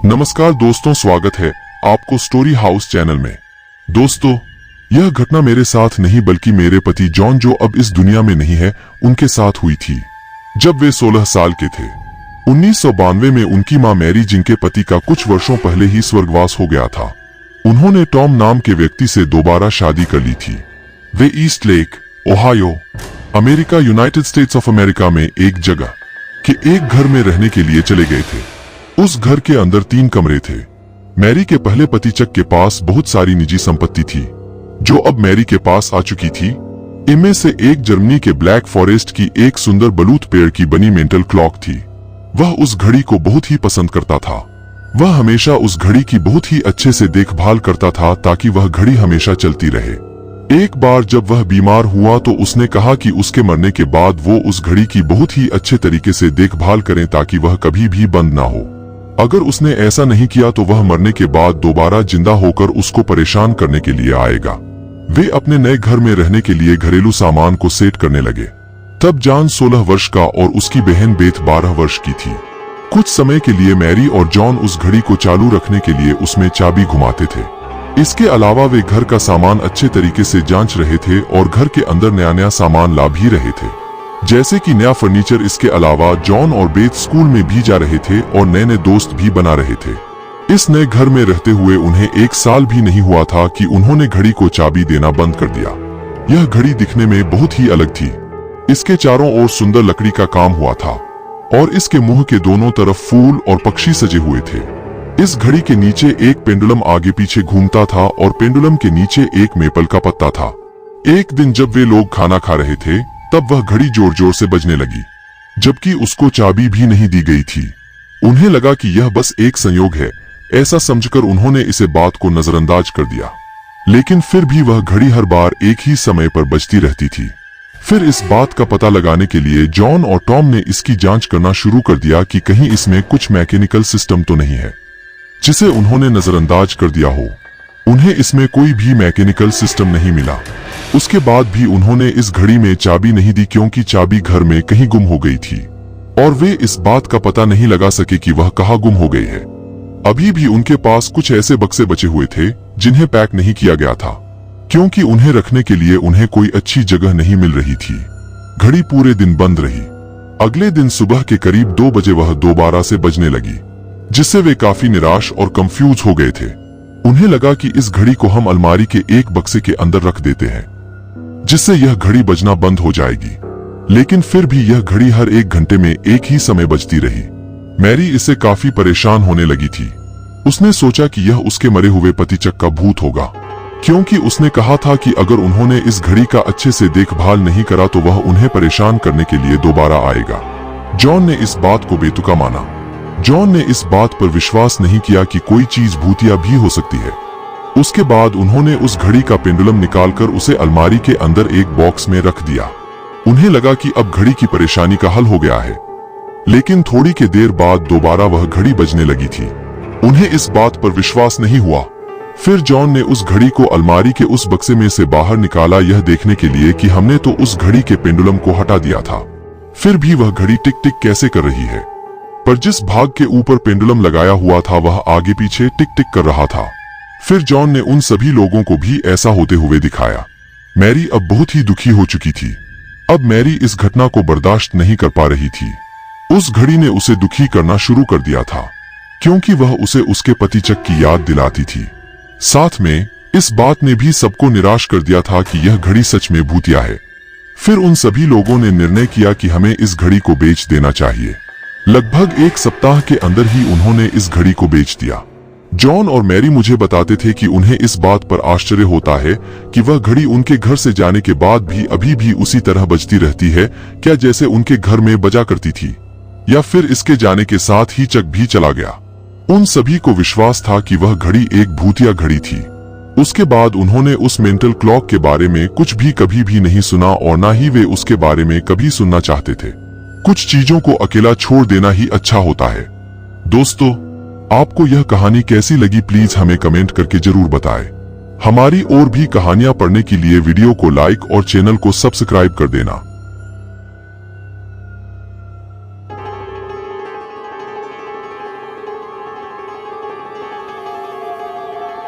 नमस्कार दोस्तों, स्वागत है आपको स्टोरी हाउस चैनल में। दोस्तों, यह घटना मेरे साथ नहीं बल्कि मेरे पति जॉन, जो अब इस दुनिया में नहीं है, उनके साथ हुई थी जब वे 16 साल के थे। 1992 में उनकी मां मैरी, जिनके पति का कुछ वर्षों पहले ही स्वर्गवास हो गया था, उन्होंने टॉम नाम के व्यक्ति से दोबारा शादी कर ली थी। वे Eastlake, Ohio, America, United States of America में एक जगह के एक घर में रहने के लिए चले गए थे। उस घर के अंदर 3 कमरे थे। मैरी के पहले पति चक के पास बहुत सारी निजी संपत्ति थी, जो अब मैरी के पास आ चुकी थी। इनमें से एक जर्मनी के ब्लैक फॉरेस्ट की एक सुंदर बलूत पेड़ की बनी मेंटल क्लॉक थी। वह उस घड़ी को बहुत ही पसंद करता था। वह हमेशा उस घड़ी की बहुत ही अच्छे से देखभाल करता था ताकि वह घड़ी हमेशा चलती रहे। एक बार जब वह बीमार हुआ तो उसने कहा कि उसके मरने के बाद वो उस घड़ी की बहुत ही अच्छे तरीके से देखभाल करें ताकि वह कभी भी बंद ना हो। अगर उसने ऐसा नहीं किया तो वह मरने के बाद दोबारा जिंदा होकर उसको परेशान करने के लिए आएगा। वे अपने नए घर में रहने के लिए घरेलू सामान को सेट करने लगे। तब जॉन 16 वर्ष का और उसकी बहन बेथ 12 वर्ष की थी। कुछ समय के लिए मैरी और जॉन उस घड़ी को चालू रखने के लिए उसमें चाबी घुमाते थे। इसके अलावा वे घर का सामान अच्छे तरीके से जांच रहे थे और घर के अंदर नया सामान ला भी रहे थे, जैसे कि नया फर्नीचर। इसके अलावा जॉन और बेथ स्कूल में भी जा रहे थे और नए दोस्त भी बना रहे थे। इस नए घर में रहते हुए उन्हें 1 साल भी नहीं हुआ था कि उन्होंने घड़ी को चाबी देना बंद कर दिया। यह घड़ी दिखने में बहुत ही अलग थी। इसके चारों ओर सुंदर लकड़ी का काम हुआ था और इसके मुंह के दोनों तरफ फूल और पक्षी सजे हुए थे। इस घड़ी के नीचे एक पेंडुलम आगे पीछे घूमता था और पेंडुलम के नीचे एक मेपल का पत्ता था। एक दिन जब वे लोग खाना खा रहे थे तब वह घड़ी जोर जोर से बजने लगी, जबकि उसको चाबी भी नहीं दी गई थी। उन्हें लगा कि यह बस एक संयोग है। ऐसा समझकर उन्होंने इसे बात को नजरअंदाज कर दिया, लेकिन फिर भी वह घड़ी हर बार एक ही समय पर बजती रहती थी। फिर इस बात का पता लगाने के लिए जॉन और टॉम ने इसकी जांच करना शुरू कर दिया कि कहीं इसमें कुछ मैकेनिकल सिस्टम तो नहीं है जिसे उन्होंने नजरअंदाज कर दिया हो। उन्हें इसमें कोई भी मैकेनिकल सिस्टम नहीं मिला। उसके बाद भी उन्होंने इस घड़ी में चाबी नहीं दी क्योंकि चाबी घर में कहीं गुम हो गई थी और वे इस बात का पता नहीं लगा सके कि वह कहाँ गुम हो गई है। अभी भी उनके पास कुछ ऐसे बक्से बचे हुए थे जिन्हें पैक नहीं किया गया था, क्योंकि उन्हें रखने के लिए उन्हें कोई अच्छी जगह नहीं मिल रही थी। घड़ी पूरे दिन बंद रही। अगले दिन सुबह के करीब 2 बजे वह दोबारा से बजने लगी, जिससे वे काफी निराश और कंफ्यूज हो गए थे। उन्हें लगा कि इस घड़ी को हम अलमारी के एक बक्से के अंदर रख देते हैं, जिससे यह घड़ी बजना बंद हो जाएगी। लेकिन फिर भी यह घड़ी हर 1 घंटे में एक ही समय बजती रही। मैरी इससे काफी परेशान होने लगी थी। उसने सोचा कि यह उसके मरे हुए पति चक का भूत होगा, क्योंकि उसने कहा था कि अगर उन्होंने इस घड़ी का अच्छे से देखभाल नहीं करा तो वह उन्हें परेशान करने के लिए दोबारा आएगा। जॉन ने इस बात को बेतुका माना। जॉन ने इस बात पर विश्वास नहीं किया कि कोई चीज भूतिया भी हो सकती है। उसके बाद उन्होंने उस घड़ी का पेंडुलम निकालकर उसे अलमारी के अंदर एक बॉक्स में रख दिया। उन्हें लगा कि अब घड़ी की परेशानी का हल हो गया है, लेकिन थोड़ी के देर बाद दोबारा वह घड़ी बजने लगी थी। उन्हें इस बात पर विश्वास नहीं हुआ। फिर जॉन ने उस घड़ी को अलमारी के उस बक्से में से बाहर निकाला, यह देखने के लिए कि हमने तो उस घड़ी के पेंडुलम को हटा दिया था, फिर भी वह घड़ी टिक टिक कैसे कर रही है। पर जिस भाग के ऊपर पेंडुलम लगाया हुआ था वह आगे पीछे टिक टिक कर रहा था। फिर जॉन ने उन सभी लोगों को भी ऐसा होते हुए दिखाया। मैरी अब बहुत ही दुखी हो चुकी थी। अब मैरी इस घटना को बर्दाश्त नहीं कर पा रही थी। उस घड़ी ने उसे दुखी करना शुरू कर दिया था, क्योंकि वह उसे उसके पति चक की याद दिलाती थी। साथ में इस बात ने भी सबको निराश कर दिया था कि यह घड़ी सच में भूतिया है। फिर उन सभी लोगों ने निर्णय किया कि हमें इस घड़ी को बेच देना चाहिए। लगभग 1 सप्ताह के अंदर ही उन्होंने इस घड़ी को बेच दिया। जॉन और मैरी मुझे बताते थे कि उन्हें इस बात पर आश्चर्य होता है कि वह घड़ी उनके घर से जाने के बाद भी अभी भी उसी तरह बजती रहती है, क्या जैसे उनके घर में बजा करती थी, या फिर इसके जाने के साथ ही चक भी चला गया। उन सभी को विश्वास था कि वह घड़ी एक भूतिया घड़ी थी। उसके बाद उन्होंने उस मेंटल क्लॉक के बारे में कुछ भी कभी भी नहीं सुना और ना ही वे उसके बारे में कभी सुनना चाहते थे। कुछ चीजों को अकेला छोड़ देना ही अच्छा होता है। दोस्तों, आपको यह कहानी कैसी लगी प्लीज हमें कमेंट करके जरूर बताएं। हमारी और भी कहानियां पढ़ने के लिए वीडियो को लाइक और चैनल को सब्सक्राइब कर देना।